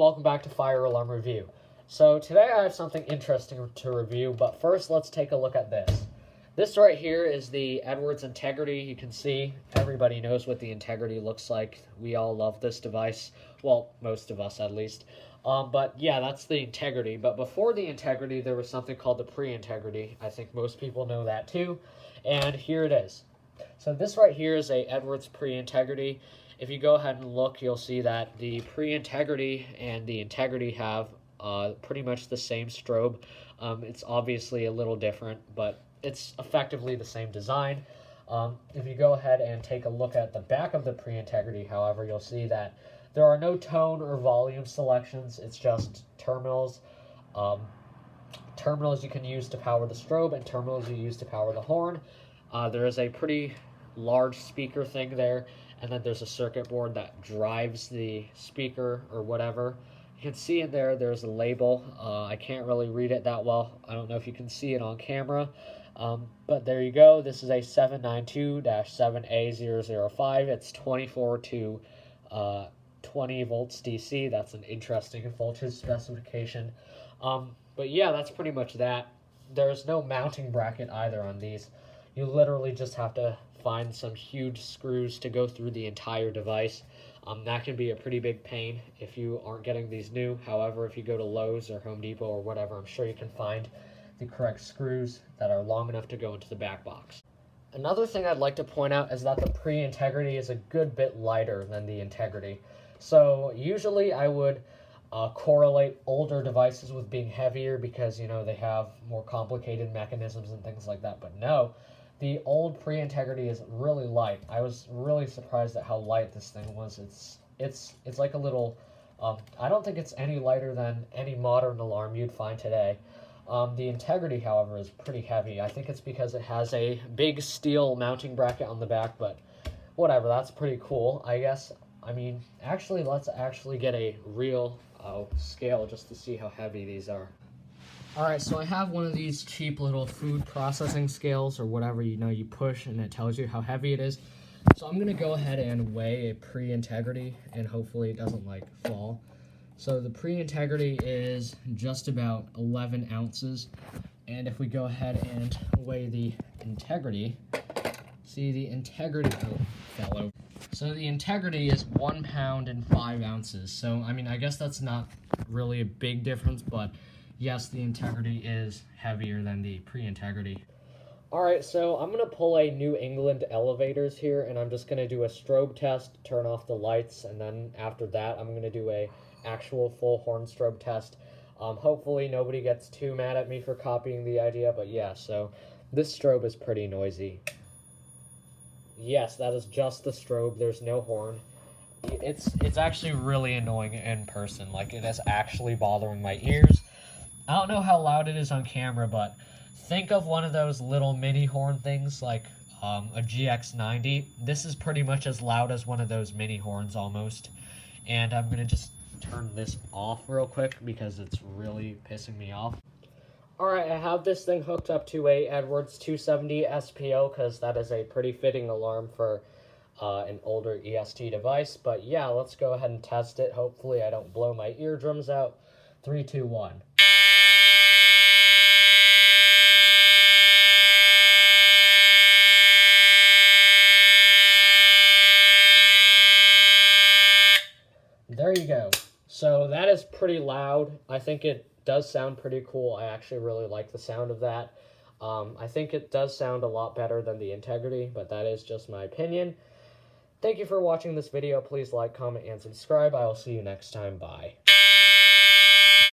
welcome back to Fire Alarm Review. So today I have something interesting to review, but first let's take a look at this. This right here is the Edwards Integrity. You can see everybody knows what the Integrity looks like. We all love this device. Well, most of us at least. But yeah, that's the Integrity. But before the Integrity, there was something called the Pre-Integrity. I think most people know that too. And here it is. So this right here is a Edwards Pre-Integrity. If you go ahead and look, you'll see that the Pre-Integrity and the Integrity have pretty much the same strobe. It's obviously a little different, but it's effectively the same design. If you go ahead and take a look at the back of the Pre-Integrity, however, you'll see that there are no tone or volume selections. It's just terminals. Terminals you can use to power the strobe and terminals you use to power the horn. There is a pretty large speaker thing there, and then there's a circuit board that drives the speaker or whatever. You can see in there, there's a label. I can't really read it that well. I don't know if you can see it on camera. But there you go. This is a 792-7A005. It's 24 to 20 volts DC. That's an interesting voltage specification. But yeah, that's pretty much that. There's no mounting bracket either on these. You literally just have to find some huge screws to go through the entire device. That can be a pretty big pain if you aren't getting these new. However, if you go to Lowe's or Home Depot or whatever, I'm sure you can find the correct screws that are long enough to go into the back box. Another thing I'd like to point out is that the Pre-Integrity is a good bit lighter than the Integrity. So usually I would correlate older devices with being heavier because, you know, they have more complicated mechanisms and things like that. But no, the old Pre-Integrity is really light. I was really surprised at how light this thing was. It's like a little, I don't think it's any lighter than any modern alarm you'd find today. The Integrity, however, is pretty heavy. I think it's because it has a big steel mounting bracket on the back, but whatever, that's pretty cool, I guess. I mean, actually, let's actually get a real scale just to see how heavy these are. Alright, so I have one of these cheap little food processing scales or whatever, you know, you push and it tells you how heavy it is. So I'm going to go ahead and weigh a Pre-Integrity and hopefully it doesn't like fall. So the Pre-Integrity is just about 11 ounces. And if we go ahead and weigh the Integrity, see the Integrity, oh, fell over. So the Integrity is 1 pound and 5 ounces. So, I mean, I guess that's not really a big difference, but yes, the Integrity is heavier than the Pre-Integrity. Alright, so I'm going to pull a New England Elevators here, and I'm just going to do a strobe test, turn off the lights, and then after that, I'm going to do a actual full horn strobe test. Hopefully nobody gets too mad at me for copying the idea, but yeah, so this strobe is pretty noisy. Yes, that is just the strobe, there's no horn. It's actually really annoying in person, like it is actually bothering my ears. I don't know how loud it is on camera, but think of one of those little mini horn things like a GX90. This is pretty much as loud as one of those mini horns almost. And I'm going to just turn this off real quick because it's really pissing me off. Alright, I have this thing hooked up to a Edwards 270 SPO because that is a pretty fitting alarm for an older EST device. But yeah, let's go ahead and test it. Hopefully I don't blow my eardrums out. 3, 2, 1. There you go. So that is pretty loud. I think it does sound pretty cool. I actually really like the sound of that. I think it does sound a lot better than the Integrity, but that is just my opinion. Thank you for watching this video. Please like, comment, and subscribe. I will see you next time. Bye.